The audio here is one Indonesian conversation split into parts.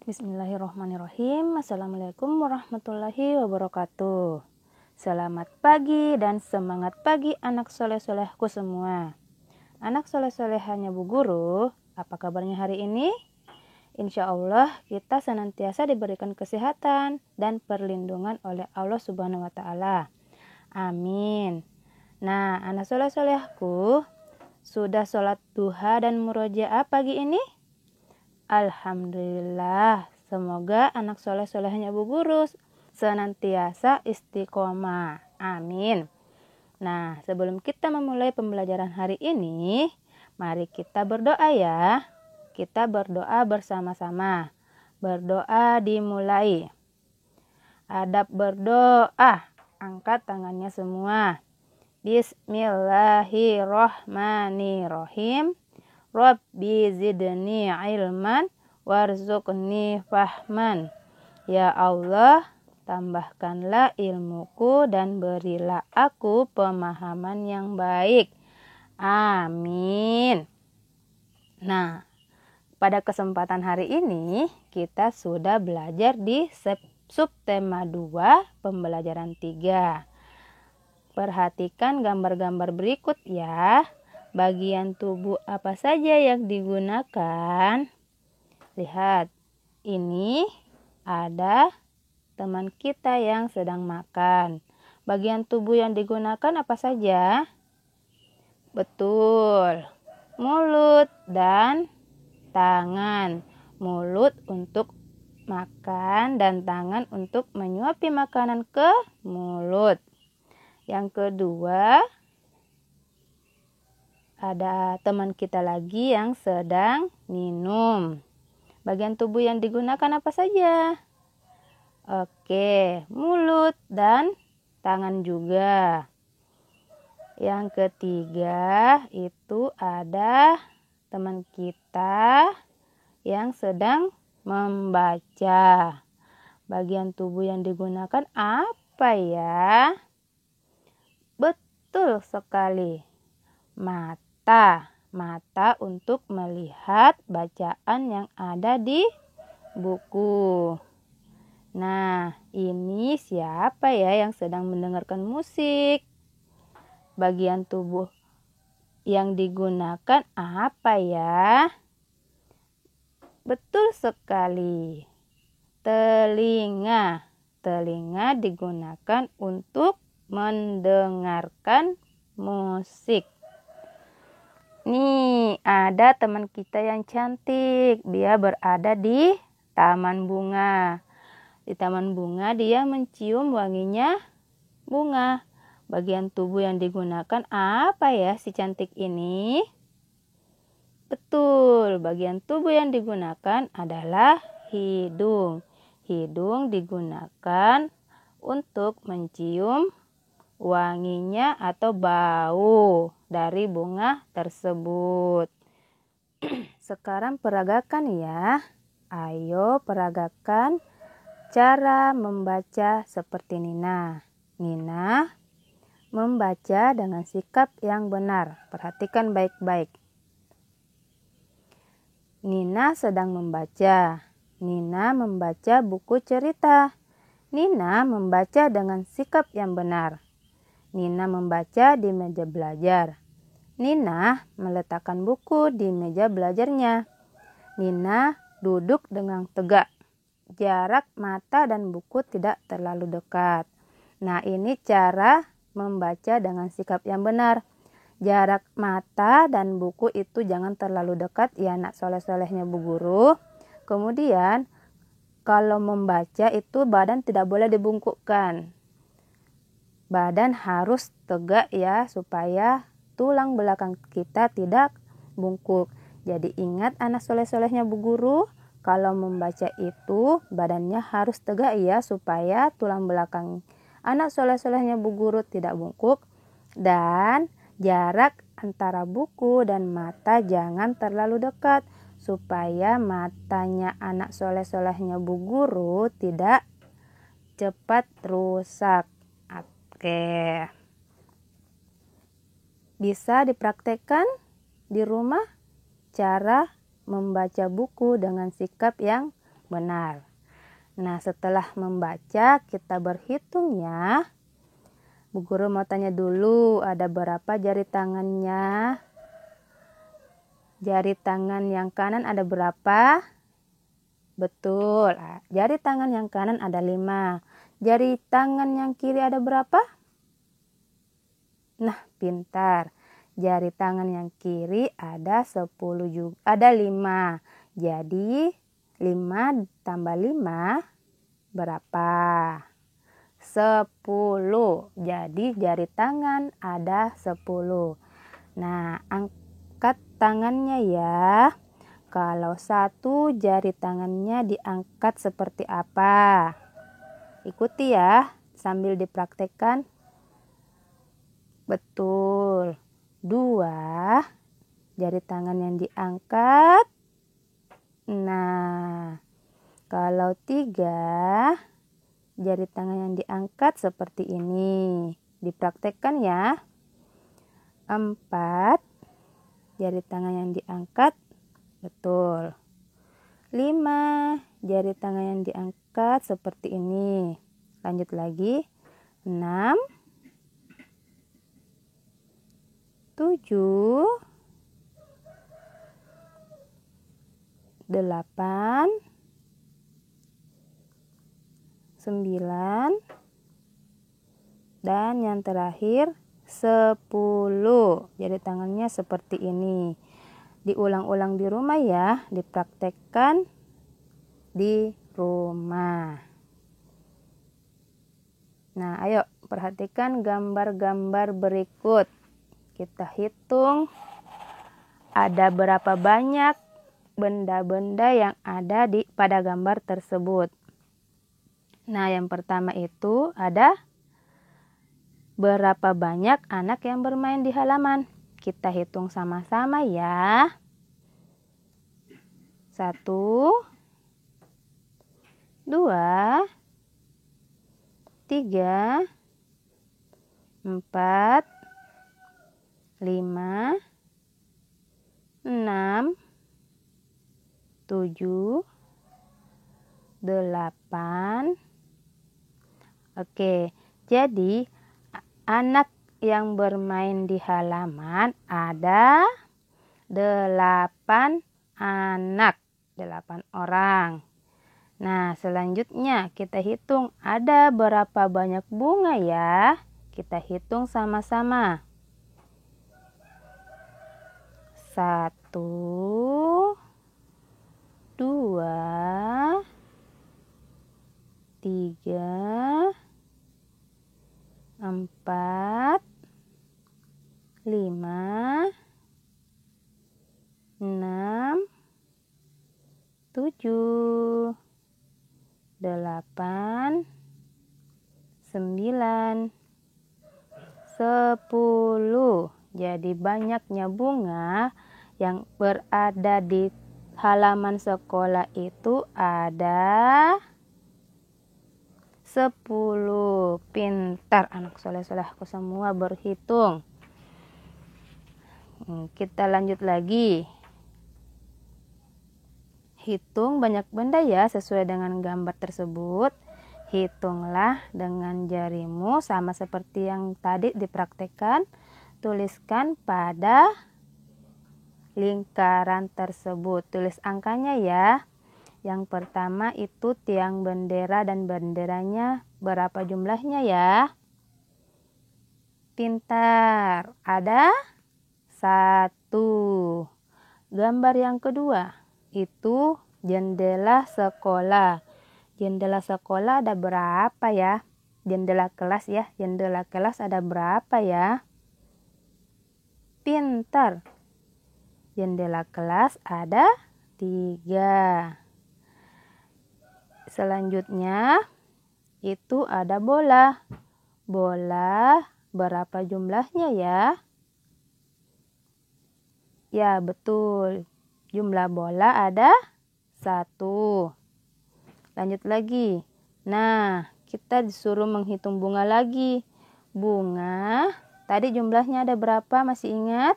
Bismillahirrahmanirrahim. Assalamualaikum warahmatullahi wabarakatuh. Selamat pagi dan semangat pagi anak soleh-solehku semua. Anak soleh-solehannya Bu Guru, apa kabarnya hari ini? Insya Allah kita senantiasa diberikan kesehatan dan perlindungan oleh Allah Subhanahu wa Ta'ala. Amin. Nah, anak soleh-solehku, sudah sholat duha dan murojaah pagi ini? Alhamdulillah, semoga anak soleh-solehnya Bu Guru senantiasa istiqomah. Amin. Nah, sebelum kita memulai pembelajaran hari ini, mari kita berdoa ya. Kita berdoa bersama-sama. Berdoa dimulai. Adab berdoa. Angkat tangannya semua. Bismillahirrahmanirrahim. Rabbi zidni ilman warzuqni fahman. Ya Allah, tambahkanlah ilmuku dan berilah aku pemahaman yang baik. Amin. Nah, pada kesempatan hari ini kita sudah belajar di subtema 2 pembelajaran 3. Perhatikan gambar-gambar berikut ya. Bagian tubuh apa saja yang digunakan? Lihat, ini ada teman kita yang sedang makan. Bagian tubuh yang digunakan apa saja? Betul, mulut dan tangan. Mulut untuk makan dan tangan untuk menyuapi makanan ke mulut. Yang kedua, ada teman kita lagi yang sedang minum. Bagian tubuh yang digunakan apa saja? Oke, mulut dan tangan juga. Yang ketiga, itu ada teman kita yang sedang membaca. Bagian tubuh yang digunakan apa ya? Betul sekali. Mata untuk melihat bacaan yang ada di buku. Nah, ini siapa ya yang sedang mendengarkan musik? Bagian tubuh yang digunakan apa ya? Betul sekali. Telinga. Telinga digunakan untuk mendengarkan musik. Nih, ada teman kita yang cantik. Dia berada di taman bunga. Di taman bunga dia mencium wanginya bunga. Bagian tubuh yang digunakan apa ya si cantik ini? Betul, bagian tubuh yang digunakan adalah hidung. Hidung digunakan untuk mencium wanginya atau bau dari bunga tersebut. Sekarang peragakan ya. Ayo peragakan cara membaca seperti Nina. Nina membaca dengan sikap yang benar. Perhatikan baik-baik. Nina sedang membaca. Nina membaca buku cerita. Nina membaca dengan sikap yang benar. Nina membaca di meja belajar. Nina meletakkan buku di meja belajarnya. Nina duduk dengan tegak. Jarak mata dan buku tidak terlalu dekat. Nah, ini cara membaca dengan sikap yang benar. Jarak mata dan buku itu jangan terlalu dekat ya anak soleh-solehnya Bu Guru. Kemudian kalau membaca itu badan tidak boleh dibungkukkan. Badan harus tegak ya supaya tulang belakang kita tidak bungkuk. Jadi ingat anak soleh-solehnya Bu Guru, kalau membaca itu badannya harus tegak ya supaya tulang belakang anak soleh-solehnya Bu Guru tidak bungkuk. Dan jarak antara buku dan mata jangan terlalu dekat supaya matanya anak soleh-solehnya Bu Guru tidak cepat rusak. Oke. Bisa dipraktekkan di rumah cara membaca buku dengan sikap yang benar. Nah, setelah membaca kita berhitung ya. Bu Guru mau tanya dulu, ada berapa jari tangannya? Jari tangan yang kanan ada berapa? Betul, jari tangan yang kanan ada 5. Jari tangan yang kiri ada berapa? Nah, pintar. Jari tangan yang kiri ada 10 juga, ada 5. Jadi 5 tambah 5 berapa? 10. Jadi jari tangan ada 10. Nah, angkat tangannya ya. Kalau satu jari tangannya diangkat seperti apa? Ikuti ya sambil dipraktekkan. Betul. 2 jari tangan yang diangkat. Nah, kalau 3 jari tangan yang diangkat seperti ini. Dipraktekkan ya. 4 jari tangan yang diangkat. Betul. 5 jari tangan yang diangkat seperti ini. Lanjut lagi. 6 7 8 9 dan yang terakhir 10. Jari tangannya seperti ini. Diulang-ulang di rumah ya, dipraktekkan di rumah. Nah, ayo perhatikan gambar-gambar berikut. Kita hitung ada berapa banyak benda-benda yang ada pada gambar tersebut. Nah, yang pertama itu ada berapa banyak anak yang bermain di halaman. Kita hitung sama-sama ya. 1 2 3 4 5 6 7 8. Oke, jadi anak yang bermain di halaman ada 8 anak, 8 orang. Nah, selanjutnya kita hitung ada berapa banyak bunga ya. Kita hitung sama-sama. 1 2 3 4 5 6 7 8 9 10. Jadi banyaknya bunga yang berada di halaman sekolah itu ada 10. Pintar anak soleh-solehku semua berhitung. Kita lanjut lagi. Hitung banyak benda ya sesuai dengan gambar tersebut. Hitunglah dengan jarimu sama seperti yang tadi dipraktekkan. Tuliskan pada lingkaran tersebut. Tulis angkanya ya. Yang pertama itu tiang bendera dan benderanya berapa jumlahnya ya? Pintar. Ada 1. Gambar yang kedua itu jendela sekolah. Jendela sekolah ada berapa ya? Jendela kelas ya. Jendela kelas ada berapa ya? Pintar. Jendela kelas ada 3. Selanjutnya itu ada bola. Bola berapa jumlahnya ya? Ya, betul. Jumlah bola ada 1. Lanjut lagi. Nah, kita disuruh menghitung bunga lagi. Bunga, tadi jumlahnya ada berapa? Masih ingat?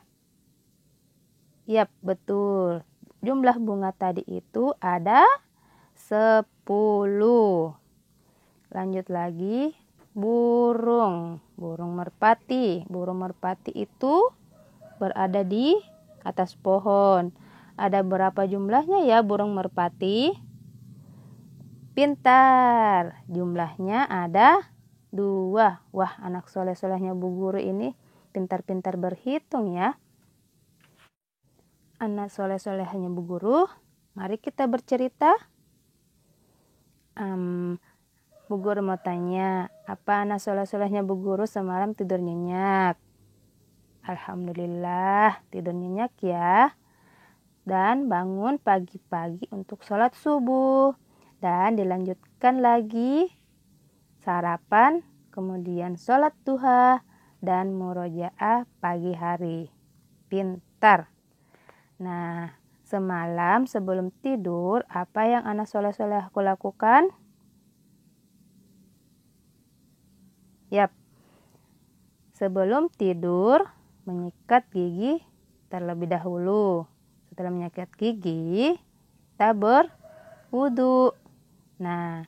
Yap, betul. Jumlah bunga tadi itu ada 10. Lanjut lagi, burung merpati. Burung merpati itu berada di atas pohon. Ada berapa jumlahnya ya burung merpati? Pintar, jumlahnya ada 2. Wah, anak soleh-solehnya Bu Guru ini pintar-pintar berhitung ya. Anak soleh-solehnya Bu Guru, mari kita bercerita. Bu Guru mau tanya, apa anak soleh-solehnya Bu Guru semalam tidur nyenyak? Alhamdulillah tidur nyenyak ya. Dan bangun pagi-pagi untuk sholat subuh. Dan dilanjutkan lagi sarapan, kemudian sholat duha, dan murojaah pagi hari. Pintar. Nah, semalam sebelum tidur, apa yang anak soleh-soleh aku lakukan? Yap, sebelum tidur menyikat gigi terlebih dahulu. Setelah menyikat gigi, kita berwudu. Nah,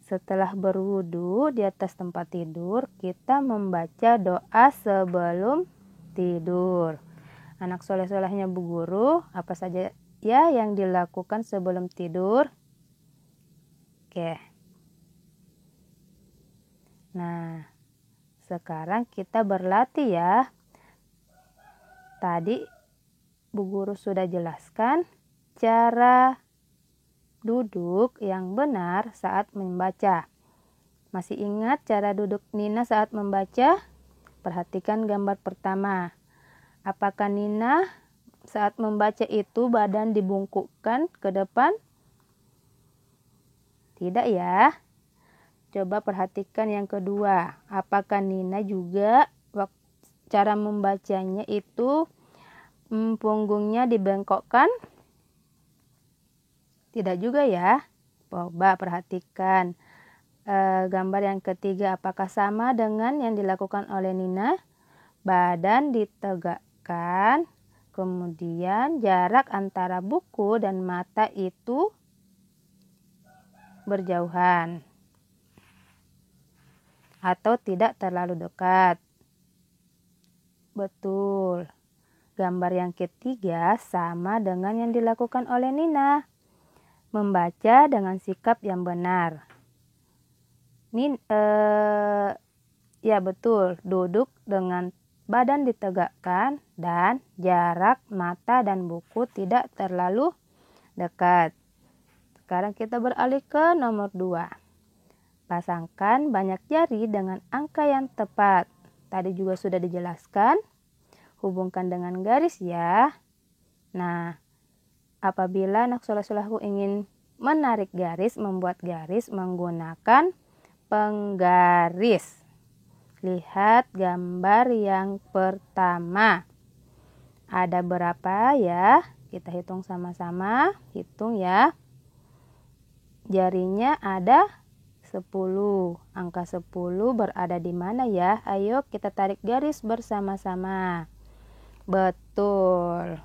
setelah berwudu di atas tempat tidur, kita membaca doa sebelum tidur. Anak soleh-solehnya Bu Guru, apa saja ya yang dilakukan sebelum tidur? Oke. Nah, sekarang kita berlatih ya. Tadi Bu Guru sudah jelaskan cara duduk yang benar saat membaca. Masih ingat cara duduk Nina saat membaca? Perhatikan gambar pertama. Apakah Nina saat membaca itu badan dibungkukkan ke depan? Tidak ya. Coba perhatikan yang kedua. Apakah Nina juga cara membacanya itu punggungnya dibengkokkan? Tidak juga ya. Coba perhatikan gambar yang ketiga. Apakah sama dengan yang dilakukan oleh Nina? Badan ditegakkan, kemudian jarak antara buku dan mata itu berjauhan atau tidak terlalu dekat. Betul. Gambar yang ketiga sama dengan yang dilakukan oleh Nina. Membaca dengan sikap yang benar. Ya betul, duduk dengan badan ditegakkan dan jarak mata dan buku tidak terlalu dekat. Sekarang kita beralih ke nomor 2. Pasangkan banyak jari dengan angka yang tepat. Tadi juga sudah dijelaskan. Hubungkan dengan garis ya. Nah, apabila anak soleh-solehku ingin menarik garis, membuat garis menggunakan penggaris. Lihat gambar yang pertama. Ada berapa ya? Kita hitung sama-sama. Hitung ya. Jarinya ada 10. Angka 10 berada di mana ya? Ayo kita tarik garis bersama-sama. Betul.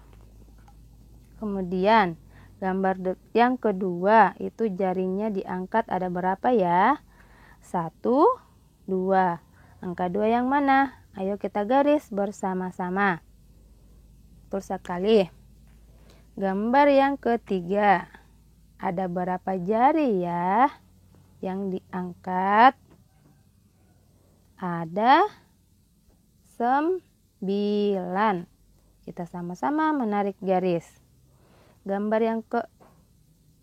Kemudian gambar yang kedua itu jarinya diangkat ada berapa ya? 1, 2. Angka 2 yang mana? Ayo kita garis bersama-sama. Betul sekali. Gambar yang ketiga. Ada berapa jari ya yang diangkat? Ada 9. Kita sama-sama menarik garis. Gambar yang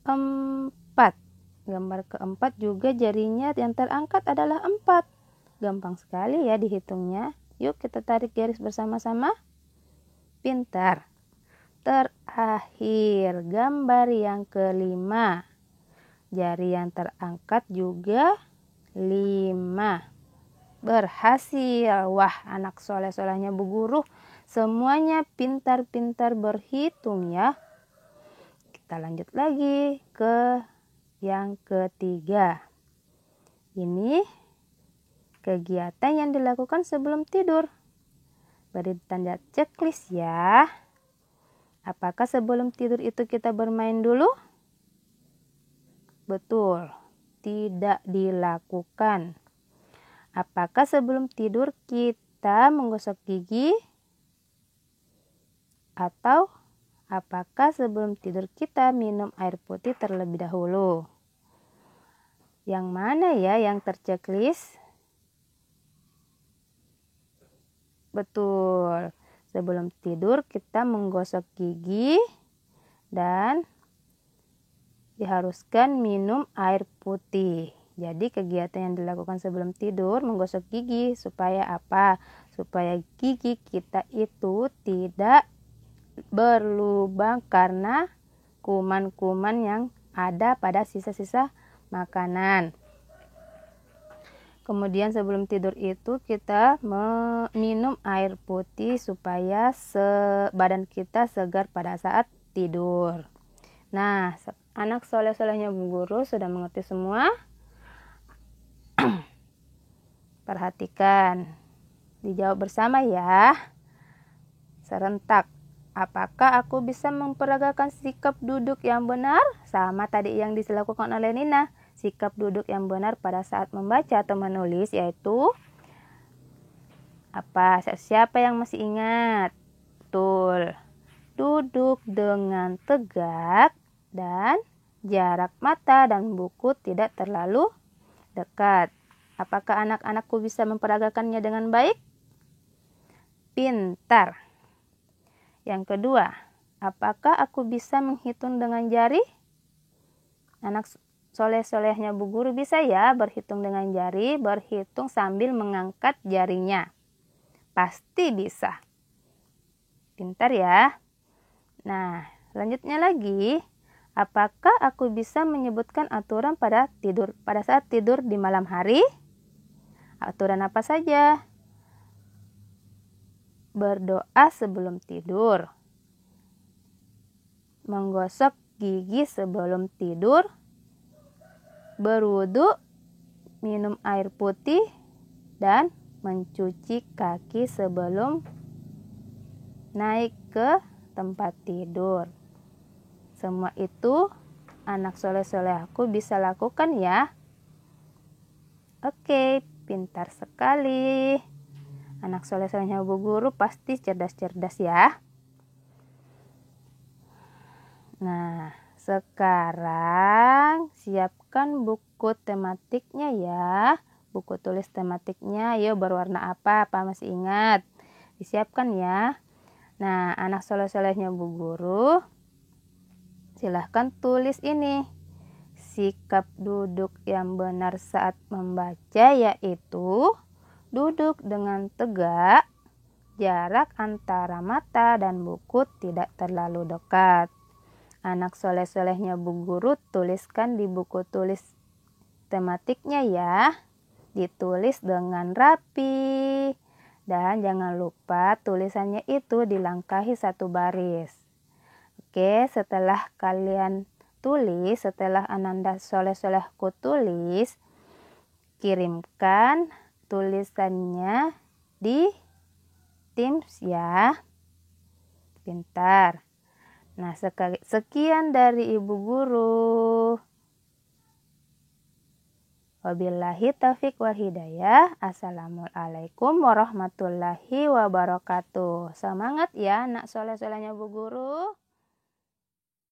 keempat. Gambar keempat juga jarinya yang terangkat adalah 4. Gampang sekali ya dihitungnya. Yuk kita tarik garis bersama-sama. Pintar. Terakhir, gambar yang kelima. Jari yang terangkat juga 5. Berhasil. Wah, anak soleh-solehnya Bu Guru semuanya pintar-pintar berhitung ya. Kita lanjut lagi ke yang ketiga. Ini kegiatan yang dilakukan sebelum tidur. Beri tanda checklist ya. Apakah sebelum tidur itu kita bermain dulu? Betul, tidak dilakukan. Apakah sebelum tidur kita menggosok gigi? Atau apakah sebelum tidur kita minum air putih terlebih dahulu? Yang mana ya yang terchecklist? Betul, sebelum tidur kita menggosok gigi dan diharuskan minum air putih. Jadi kegiatan yang dilakukan sebelum tidur menggosok gigi supaya apa? Supaya gigi kita itu tidak berlubang karena kuman-kuman yang ada pada sisa-sisa makanan. Kemudian sebelum tidur itu kita minum air putih supaya badan kita segar pada saat tidur. Nah, anak soleh-solehnya Bu Guru sudah mengerti semua? Perhatikan, dijawab bersama ya. Serentak, apakah aku bisa memperagakan sikap duduk yang benar? Sama tadi yang dilakukan oleh Nina. Sikap duduk yang benar pada saat membaca atau menulis yaitu apa? Siapa yang masih ingat? Betul. Duduk dengan tegak dan jarak mata dan buku tidak terlalu dekat. Apakah anak-anakku bisa memperagakannya dengan baik? Pintar. Yang kedua, apakah aku bisa menghitung dengan jari? Anak soleh-solehnya Bu Guru bisa ya berhitung dengan jari, berhitung sambil mengangkat jarinya. Pasti bisa. Pintar ya. Nah, selanjutnya lagi, apakah aku bisa menyebutkan aturan pada saat tidur di malam hari? Aturan apa saja? Berdoa sebelum tidur, menggosok gigi sebelum tidur, berwudu, minum air putih, dan mencuci kaki sebelum naik ke tempat tidur. Semua itu anak soleh-soleh aku bisa lakukan ya. Oke, pintar sekali. Anak soleh-solehnya Bu Guru pasti cerdas-cerdas ya. Nah, sekarang siapkan buku tematiknya ya. Buku tulis tematiknya, yuk berwarna apa masih ingat? Disiapkan ya. Nah, anak soleh-solehnya Bu Guru, silahkan tulis ini. Sikap duduk yang benar saat membaca yaitu duduk dengan tegak, jarak antara mata dan buku tidak terlalu dekat. Anak soleh-solehnya Bu Guru tuliskan di buku tulis tematiknya ya. Ditulis dengan rapi. Dan jangan lupa tulisannya itu dilangkahi satu baris. Oke, setelah kalian tulis, setelah Ananda soleh-solehku tulis, kirimkan tulisannya di Teams ya. Pintar. Nah, sekian dari Ibu Guru. Wabillahi taufiq wal hidayah. Assalamualaikum warahmatullahi wabarakatuh. Semangat ya anak soleh-solehnya Bu Guru.